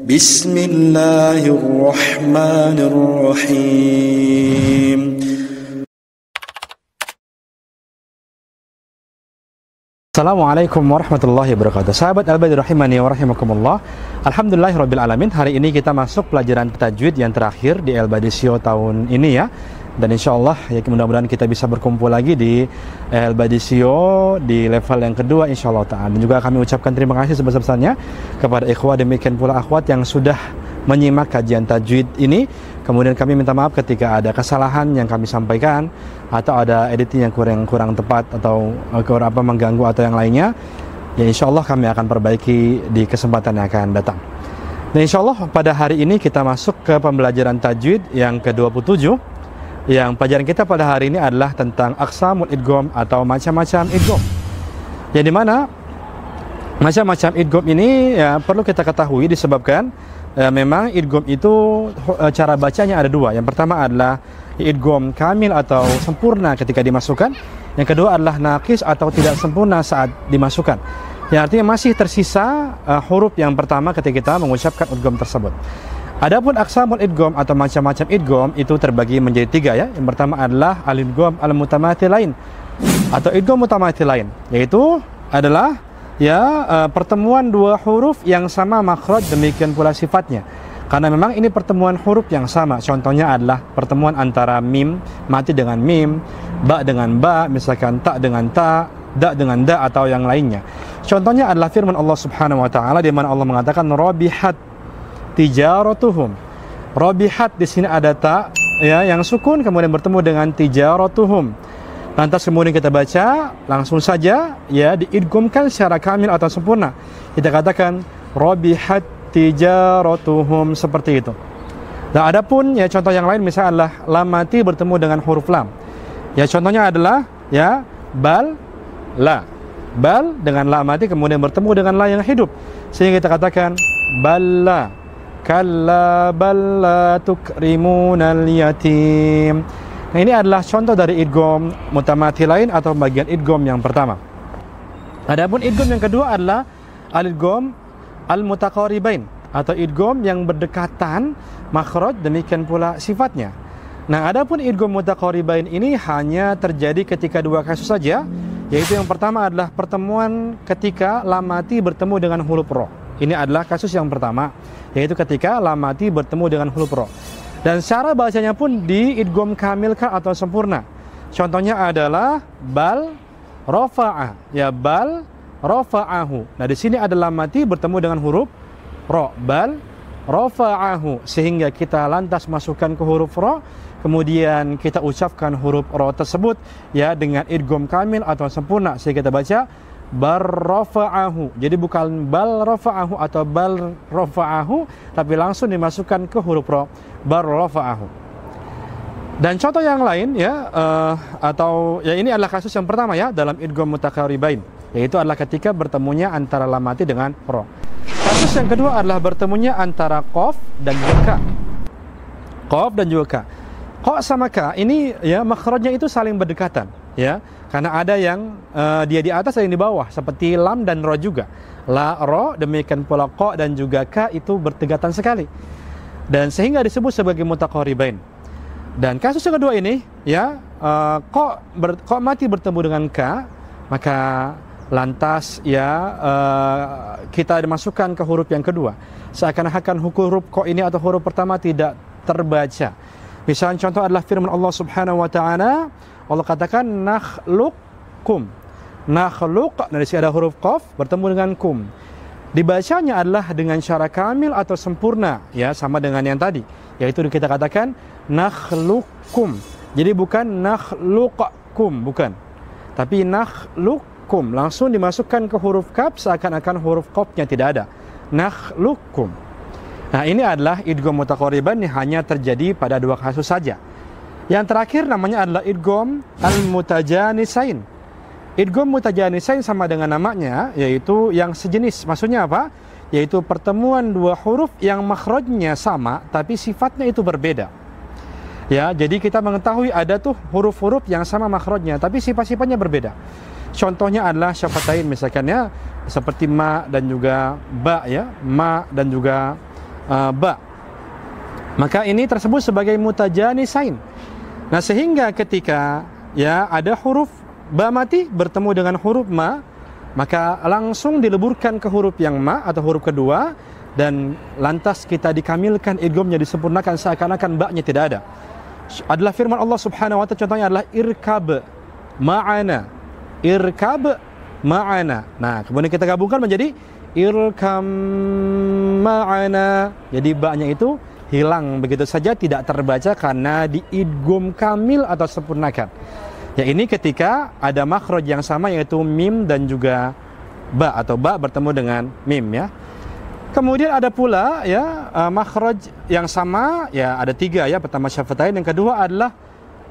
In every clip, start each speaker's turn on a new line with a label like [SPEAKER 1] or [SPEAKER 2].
[SPEAKER 1] Bismillahirrahmanirrahim.
[SPEAKER 2] Assalamualaikum warahmatullahi wabarakatuh. Sahabat Al-Badi rahimani wa rahimakumullah. Alhamdulillahirabbil alamin. Hari ini kita masuk pelajaran tajwid yang terakhir di Al-Badi Show tahun ini ya. Dan insyaallah ya mudah-mudahan kita bisa berkumpul lagi di Al-Badi Show di level yang kedua insyaallah ta'ala. Dan juga kami ucapkan terima kasih sebesar-besarnya kepada ikhwah demikian pula akhwat yang sudah menyimak kajian tajwid ini. Kemudian kami minta maaf ketika ada kesalahan yang kami sampaikan atau ada editing yang kurang tepat atau mengganggu atau yang lainnya. Ya insyaallah kami akan perbaiki di kesempatan yang akan datang. Dan insyaallah pada hari ini kita masuk ke pembelajaran tajwid yang ke-27. Yang pelajaran kita pada hari ini adalah tentang aqsamul idgham atau macam-macam idgham. Yang dimana macam-macam idgham ini ya perlu kita ketahui disebabkan memang idgham itu cara bacanya ada dua. Yang pertama adalah idgham kamil atau sempurna ketika dimasukkan. Yang kedua adalah naqis atau tidak sempurna saat dimasukkan. Yang artinya masih tersisa huruf yang pertama ketika kita mengucapkan idgham tersebut. Adapun aqsamul idgham atau macam-macam idgham itu terbagi menjadi tiga ya. Yang pertama adalah al-idgham al-mutamathilain atau idgham mutamathilain, yaitu adalah pertemuan dua huruf yang sama makhraj demikian pula sifatnya. Karena memang ini pertemuan huruf yang sama. Contohnya adalah pertemuan antara mim mati dengan mim, ba dengan ba, misalkan ta dengan ta, da dengan da atau yang lainnya. Contohnya adalah firman Allah Subhanahu wa taala di mana Allah mengatakan rabihat tijaratuhum. Rabihat di sini ada ta ya yang sukun kemudian bertemu dengan tijaratuhum. Lantas kemudian kita baca langsung saja ya diidghamkan secara kamil atau sempurna. Kita katakan rabihat tijaratuhum seperti itu. Nah, adapun ya contoh yang lain misalnya adalah lam mati bertemu dengan huruf lam. Ya contohnya adalah ya bal la. Bal dengan lam mati kemudian bertemu dengan la yang hidup. Sehingga kita katakan balla kalla balla tukrimunal yatim. Nah, ini adalah contoh dari idgham mutamathilain atau bagian idgham yang pertama. Adapun idgham yang kedua adalah al-idgham al-mutaqaribain atau idgham yang berdekatan makhraj demikian pula sifatnya. Nah, adapun idgham mutaqaribain ini hanya terjadi ketika dua kasus saja, yaitu yang pertama adalah pertemuan ketika lam mati bertemu dengan huruf ro. Ini adalah kasus yang pertama, yaitu ketika lam mati bertemu dengan huruf ro. Dan cara bacanya pun diidgham kamilkah atau sempurna. Contohnya adalah bal rafa'ah, ya bal rafa'ahu. Nah, di sini ada lam mati bertemu dengan huruf ro, bal rafa'ahu, sehingga kita lantas masukkan ke huruf ro, kemudian kita ucapkan huruf ro tersebut ya dengan idgham kamil atau sempurna sehingga kita baca bar rafa'ahu. Jadi bukan bal rafa'ahu atau bal rafa'ahu, tapi langsung dimasukkan ke huruf ro, bar rafa'ahu. Dan contoh yang lain ya atau ya ini adalah kasus yang pertama ya dalam idgham mutaqaribain, yaitu adalah ketika bertemunya antara lam mati dengan ro. Kasus yang kedua adalah bertemunya antara qaf dan juga ka. Qaf dan juga ka. Qa sama ka ini ya makhrajnya itu saling berdekatan ya. Karena ada yang dia di atas, ada yang di bawah, seperti lam dan ro juga. La, ro, demikian pula qa dan juga ka itu berdekatan sekali. Dan sehingga disebut sebagai mutaqaribain. Dan kasus yang kedua ini, ya, qa mati bertemu dengan ka, maka lantas ya kita dimasukkan ke huruf yang kedua. Seakan-akan huruf qa ini atau huruf pertama tidak terbaca. Misalnya contoh adalah firman Allah Subhanahu wa taala, Allah katakan nakhluqkum. Nakhluq, dari sini ada huruf qaf bertemu dengan kum. Dibacanya adalah dengan cara kamil atau sempurna, ya sama dengan yang tadi, yaitu kita katakan nakhluqkum. Jadi bukan nakhluqkum, bukan. Tapi nakhluqkum langsung dimasukkan ke huruf kaf seakan-akan huruf qafnya tidak ada. Nakhluqkum. Nah, ini adalah idgham mutaqariban yang hanya terjadi pada dua kasus saja. Yang terakhir namanya adalah idgham al-mutajanisain. Idgham mutajanisain sama dengan namanya, yaitu yang sejenis. Maksudnya apa? Yaitu pertemuan dua huruf yang makhrajnya sama tapi sifatnya itu berbeda. Ya, jadi kita mengetahui ada tuh huruf-huruf yang sama makhrajnya tapi sifat-sifatnya berbeda. Contohnya adalah syafatain misalkan ya, seperti ma dan juga ba ya, ma dan juga ba. Maka ini tersebut sebagai mutajanisain. Nah, sehingga ketika ya ada huruf ba mati bertemu dengan huruf ma, maka langsung dileburkan ke huruf yang ma atau huruf kedua, dan lantas kita dikamilkan idghamnya, disempurnakan seakan-akan ba-nya tidak ada. Adalah firman Allah Subhanahu wa taala, contohnya adalah irkab ma'ana. Irkab ma'ana. Nah, kemudian kita gabungkan menjadi irkam ma'ana. Jadi ba-nya itu hilang begitu saja, tidak terbaca karena diidgham kamil atau sempurnakan. Ya, ini ketika ada makhraj yang sama, yaitu mim dan juga ba, atau ba bertemu dengan mim ya. Kemudian ada pula ya makhraj yang sama, ya ada 3 ya. Pertama syafatain, yang kedua adalah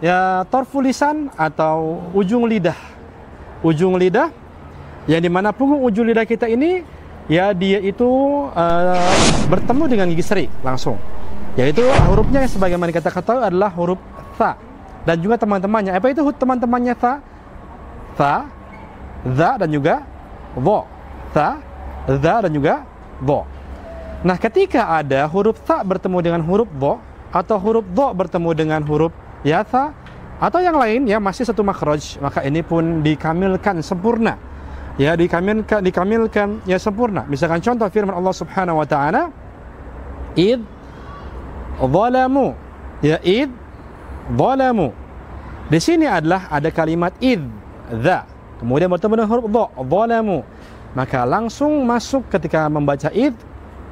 [SPEAKER 2] ya tarful lisan atau ujung lidah. Ujung lidah yang dimana punggung ujung lidah kita ini ya dia itu bertemu dengan gigi seri langsung. Yaitu hurufnya yang sebagaimana kita ketahui adalah huruf tha. Dan juga teman-temannya, apa itu teman-temannya tha? Tha, za dan juga dha. Tha, za dan juga dha. Nah, ketika ada huruf tha bertemu dengan huruf dha, atau huruf dha bertemu dengan huruf ya tha, atau yang lain ya masih satu makhraj, maka ini pun dikamilkan sempurna. Ya, dikamilkan ya sempurna. Misalkan contoh firman Allah Subhanahu wa taala, id zalamu. Ya, id zalamu. Di sini adalah ada kalimat id, dha, kemudian bertemu dengan huruf dha, zalamu. Maka langsung masuk ketika membaca id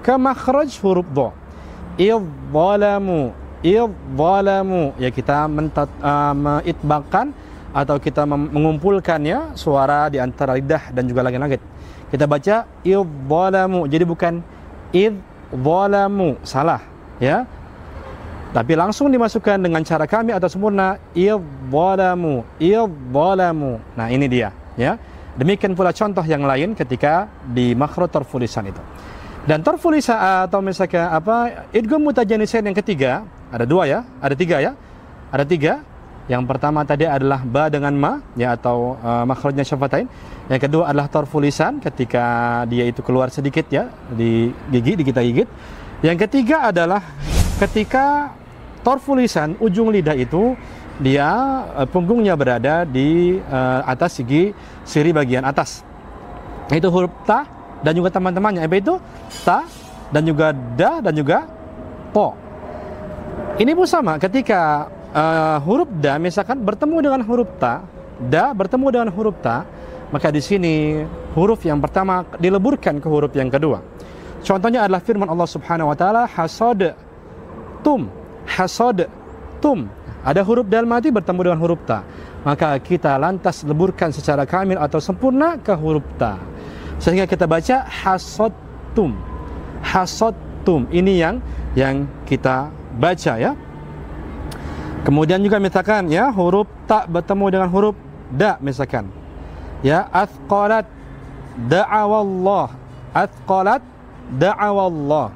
[SPEAKER 2] ke makhraj huruf dha. Id zalamu, id zalamu. Ya, kita mengitbaqkan atau kita mengumpulkannya suara di antara lidah dan juga langit-langit. Kita baca id zalamu. Jadi bukan id zalamu, salah ya. Tapi langsung dimasukkan dengan cara kami atau sempurna, idzalamu, idzalamu. Nah, ini dia ya. Demikian pula contoh yang lain ketika di makhraj tarful lisan itu. Dan tarful lisan atau misalkan idgham mutajanisain yang ketiga, ada 2 ya, ada 3 ya. Ada 3. Yang pertama tadi adalah ba dengan ma ya, atau makhrajnya syafatain. Yang kedua adalah tarful lisan ketika dia itu keluar sedikit ya di gigi, di kita gigit. Yang ketiga adalah ketika tarful lisan, ujung lidah itu dia punggungnya berada di atas gigi siri bagian atas. Itu huruf ta dan juga teman-temannya, itu ta dan juga da dan juga po. Ini pun sama ketika huruf da misalkan bertemu dengan huruf ta, da bertemu dengan huruf ta, maka di sini huruf yang pertama dileburkan ke huruf yang kedua. Contohnya adalah firman Allah Subhanahu wa taala, hasad tum, hasad tum. Ada huruf dal mati bertemu dengan huruf ta, maka kita lantas leburkan secara kamil atau sempurna ke huruf ta, sehingga kita baca hasad tum, hasad tum. Ini yang kita baca ya. Kemudian juga misalkan ya huruf ta bertemu dengan huruf da misalkan ya, athqalat da'awallah, athqalat da'awallah.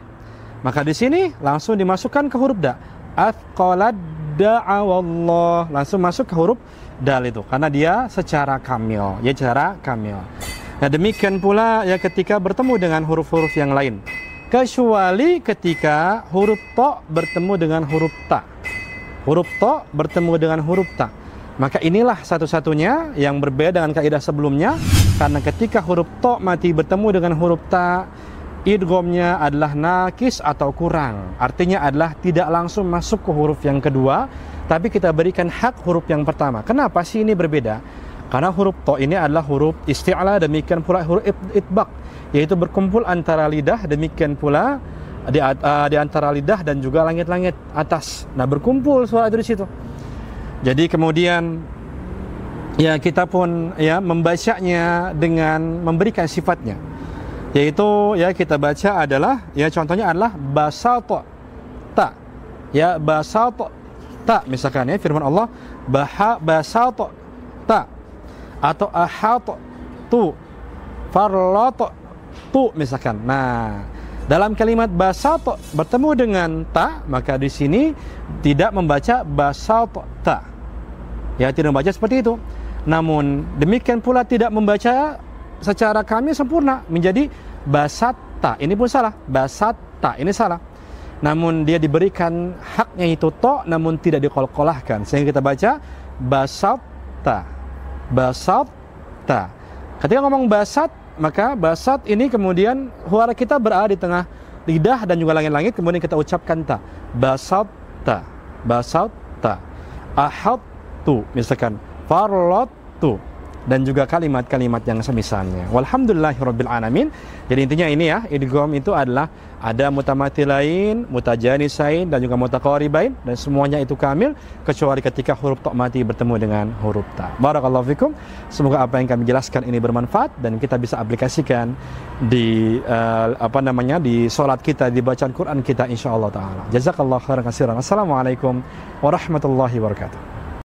[SPEAKER 2] Maka di sini langsung dimasukkan ke huruf da. Athqalat da'awallah, langsung masuk ke huruf dal itu karena dia secara kamil, ya secara kamil. Nah, demikian pula ya ketika bertemu dengan huruf-huruf yang lain. Kecuali ketika huruf ta bertemu dengan huruf ta. Huruf ta bertemu dengan huruf ta. Maka inilah satu-satunya yang berbeda dengan kaidah sebelumnya, karena ketika huruf ta mati bertemu dengan huruf ta, idghamnya adalah nakis atau kurang. Artinya adalah tidak langsung masuk ke huruf yang kedua, tapi kita berikan hak huruf yang pertama. Kenapa sih ini berbeda? Karena huruf ta ini adalah huruf isti'la, demikian pula huruf itbaq, yaitu berkumpul antara lidah, demikian pula di antara lidah dan juga langit-langit atas. Nah, berkumpul suara itu di situ. Jadi kemudian ya kita pun ya membacanya dengan memberikan sifatnya. Yaitu ya kita baca adalah ya contohnya adalah basata ta. Ya basata ta misalkan ya firman Allah basata ta, atau ahata tu, farlata tu misalkan. Nah, dalam kalimat basata bertemu dengan ta, maka di sini tidak membaca basata ta. Ya, tidak membaca seperti itu. Namun demikian pula tidak membaca secara kami sempurna menjadi basata. Ini pun salah. Basata ini salah. namun dia diberikan haknya itu to, namun tidak dikolkolahkan, sehingga kita baca basatta, basatta. Ketika ngomong basat, maka basat ini kemudian suara kita berada di tengah lidah dan juga langit-langit, kemudian kita ucapkan ta, basatta, basatta. Ahadtu, misalkan farlattu, dan juga kalimat-kalimat yang semisalnya. Walhamdulillahirabbil alamin. Jadi intinya ini ya, idgham itu adalah ada mutamathilain, mutajanisain, dan juga mutaqaribain, dan semuanya itu kamil kecuali ketika huruf ta mati bertemu dengan huruf ta. Barakallahu fikum. Semoga apa yang kami jelaskan ini bermanfaat dan kita bisa aplikasikan di di salat kita, di bacaan Quran kita insyaallah taala. Jazakallahu khairan katsiran. Assalamualaikum warahmatullahi wabarakatuh.